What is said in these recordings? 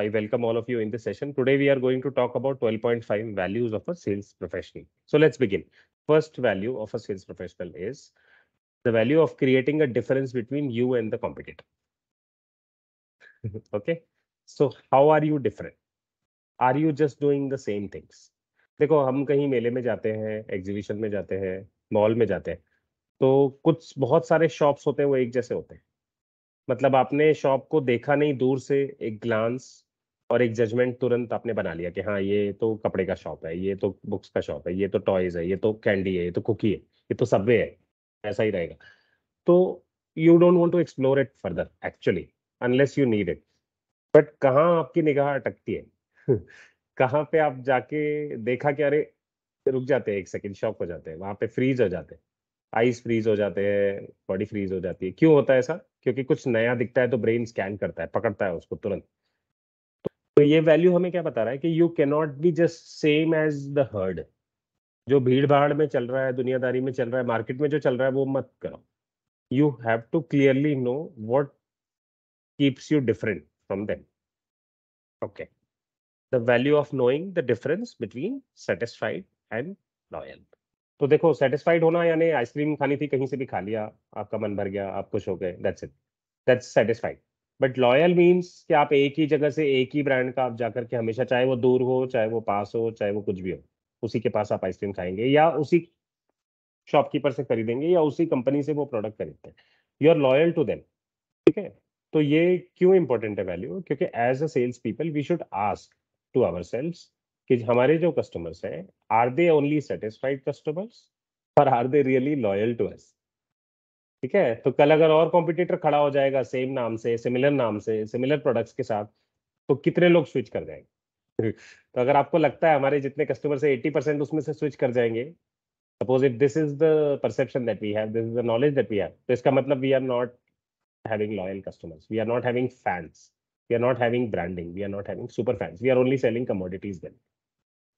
I welcome all of you in this session. Today we are going to talk about 12.5 values of a sales professional. So let's begin. First value of a sales professional is the value of creating a difference between you and the competitor. Okay. So how are you different? Are you just doing the same things? देखो, हम कहीं मेले में जाते हैं, exhibition में जाते हैं, मॉल में जाते हैं, तो कुछ बहुत सारे शॉप्स होते हैं, वो एक जैसे होते हैं। मतलब आपने शॉप को देखा नहीं, दूर से एक ग्लांस और एक जजमेंट तुरंत आपने बना लिया कि हाँ, ये तो कपड़े का शॉप है, ये तो बुक्स का शॉप है, ये तो टॉयज है, ये तो कैंडी है, ये तो कुकी है, ये तो सबवे है, ऐसा ही रहेगा। तो you don't want to explore it further actually, unless you need it. But कहाँ आपकी निगाह अटकती है? कहाँ पे आप जाके देखा कि अरे, रुक जाते हैं, एक सेकंड शॉक हो जाते हैं, वहां पे फ्रीज हो जाते हैं, आईज फ्रीज हो जाते हैं, बॉडी फ्रीज हो जाती है। क्यों होता है ऐसा? क्योंकि कुछ नया दिखता है तो ब्रेन स्कैन करता है, पकड़ता है उसको तुरंत। तो ये वैल्यू हमें क्या बता रहा है कि you can not be just same as the herd. जो भीड़ भाड़ में चल रहा है, दुनियादारी में चल रहा है, मार्केट में जो चल रहा है, वो मत करो। You have to clearly know what keeps you different from them. Okay. The value of knowing the difference between satisfied and loyal. तो देखो, सेटिस्फाइड होना यानी आइसक्रीम खानी थी, कहीं से भी खा लिया, आपका मन भर गया, आप खुश हो गए, that's it, that's satisfied. But loyal means कि आप एक ही जगह से एक ही ब्रांड का आप जाकर के हमेशा, चाहे वो दूर हो, चाहे वो पास हो, चाहे वो कुछ भी हो, उसी के पास आप आइसक्रीम खाएंगे, या उसी शॉपकीपर से खरीदेंगे, या उसी कंपनी से वो प्रोडक्ट खरीदते हैं। You are loyal to them. ठीक है। तो ये क्यों इंपॉर्टेंट है वैल्यू? क्योंकि as a sales people we should ask to our sales कि हमारे जो कस्टमर्स हैं, are they only satisfied customers और are they really loyal to us? ठीक है। तो कल अगर और कॉम्पिटिटर खड़ा हो जाएगा सेम नाम से सिमिलर प्रोडक्ट्स के साथ, तो कितने लोग स्विच कर जाएंगे? तो अगर आपको लगता है हमारे जितने कस्टमर से 80% उसमें से स्विच कर जाएंगे, suppose if this is the perception that we have, this is the knowledge that we have, तो इसका मतलब we are not having loyal customers, we are not having fans, we are not having branding, we are not having super fans, we are only selling commodities then.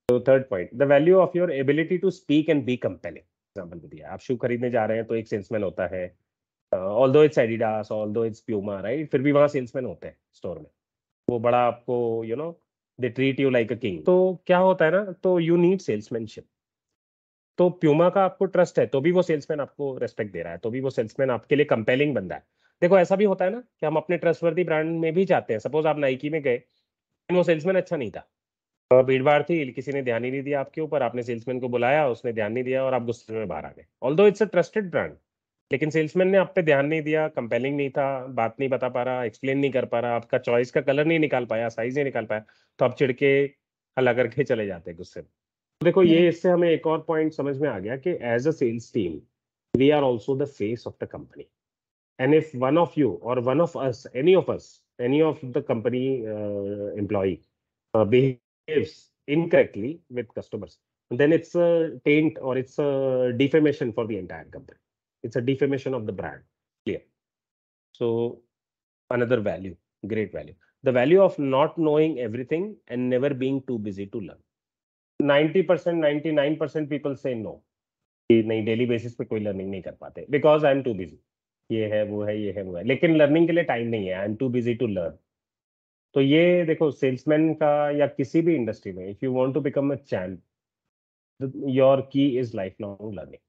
So third point, the value of your ability to speak and be compelling. Example भी दिया, आप शू खरीदने जा रहे हैं तो एक salesman होता है, although it's Adidas, although it's Puma, right, फिर भी वहां सेल्समैन होते हैं स्टोर में। वो बड़ा आपको, you know, they treat you like a king. तो क्या होता है ना, तो यू नीड सेल्समैनशिप। तो प्यूमा का आपको ट्रस्ट है तो भी वो सेल्समैन आपको रेस्पेक्ट दे रहा है, तो भी वो सेल्समैन आपके लिए कंपेलिंग बंदा है। देखो, ऐसा भी होता है ना कि हम अपने ट्रस्टवर्दी ब्रांड में भी जाते हैं। सपोज आप नाइकी में गए, वो सेल्समैन अच्छा नहीं था, भीड़ भाड़ थी, किसी ने ध्यान ही नहीं दिया आपके ऊपर, आपने सेल्समैन को बुलाया, उसने ध्यान नहीं दिया और आप गुस्से में बाहर आ गए। Although it's a trusted brand, लेकिन सेल्समैन ने आप पे ध्यान नहीं दिया, कंपेलिंग नहीं था, बात नहीं बता पा रहा, एक्सप्लेन नहीं कर पा रहा, आपका चॉइस का कलर नहीं निकाल पाया, साइज नहीं निकाल पाया, तो आप चिढ़ के हल्ला करके चले जाते हैं गुस्से में। तो देखो, ये इससे हमें एक और पॉइंट समझ में आ गया कि as a sales team we are also the face of the company. And if one of you or one of us, any of the company employee behaves incorrectly with customers, then it's a taint or it's a defamation for the entire company. It's a defamation of the brand. Clear? So another value, great value, the value of not knowing everything and never being too busy to learn. 90%, 99% people say no, कि नहीं, daily basis पे कोई learning नहीं कर पाते, because I am too busy, ये है वो है, ये है वो है, लेकिन लर्निंग के लिए टाइम नहीं है, I am too busy to learn. तो ये देखो, सेल्समैन का या किसी भी इंडस्ट्री में, if you want to become a champ, your key is life long learning.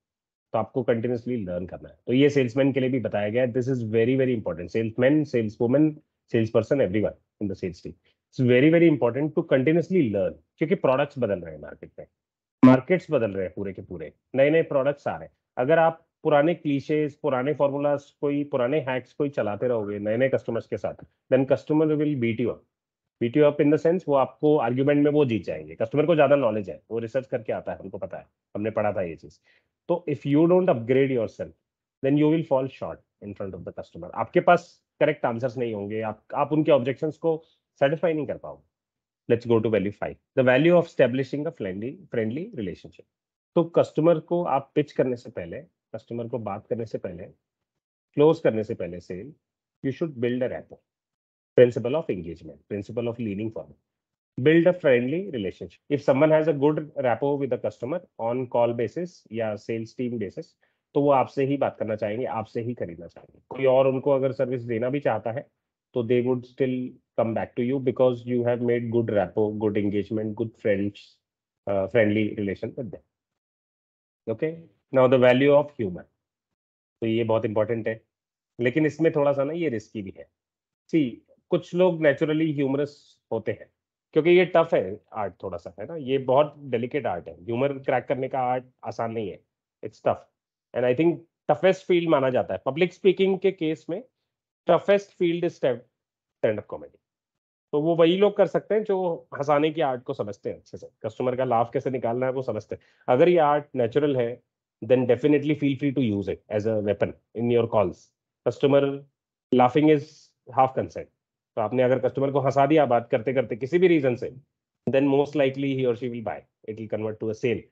तो आपको कंटिन्यूसली लर्न करना है। तो ये सेल्समैन के लिए भी बताया गया है, this is very very important. Salesman, sales woman, sales person, everyone in the sales team, it's very very important to continuously learn, क्योंकि प्रोडक्ट्स बदल रहे हैं मार्केट में, मार्केट्स बदल रहे हैं, पूरे के पूरे नए नए प्रोडक्ट्स आ रहे हैं। अगर आप पुराने क्लीशेज, पुराने फॉर्मूलाज, कोई पुराने हैक्स कोई चलाते रहोगे नए नए कस्टमर्स के साथ, then customer will beat you up in the sense, वो आपको आर्ग्यूमेंट में वो जीत जाएंगे। कस्टमर को ज्यादा नॉलेज है, वो रिसर्च करके आता है, हमको पता है, हमने पढ़ा था ये चीज। तो if you don't upgrade yourself, then you will fall short in front of the customer. आपके पास करेक्ट आंसर्स नहीं होंगे, आप उनके ऑब्जेक्शंस को सेटिस्फाई नहीं कर पाओगे। Let's go to value 5, the value of establishing a friendly relationship. तो कस्टमर को आप पिच करने से पहले, कस्टमर को बात करने से पहले, क्लोज करने से पहले sale, you should build a rapport, principle of engagement, principle of leaning forward. Build a friendly relationship. If someone has a good rapport with the customer on call basis या sales team basis, तो वो आपसे ही बात करना चाहेंगे, आपसे ही खरीदना चाहेंगे। कोई और उनको अगर सर्विस देना भी चाहता है तो they would still come back to you because you have made good rapport, good engagement, good friends, friendly relation with them. Okay, now the value of humor. तो ये बहुत इंपॉर्टेंट है, लेकिन इसमें थोड़ा सा ना ये रिस्की भी है। सी, कुछ लोग नेचुरली ह्यूमरस होते हैं, क्योंकि ये टफ है आर्ट, थोड़ा सा है ना, ये बहुत डेलिकेट आर्ट है, ह्यूमर क्रैक करने का आर्ट आसान नहीं है, it's tough. And I think toughest field माना जाता है पब्लिक स्पीकिंग के केस में, toughest field is stand up comedy. तो वो वही लोग कर सकते हैं जो हंसाने की आर्ट को समझते हैं अच्छे से, कस्टमर का लाभ कैसे निकालना है वो समझते हैं। अगर ये आर्ट नेचुरल है, then definitely feel free to use it as a weapon in your calls. Customer laughing is half consent. तो आपने अगर कस्टमर को हंसा दिया बात करते करते किसी भी रीजन से, देन मोस्ट लाइकली ही और she will buy, it will convert to a cell.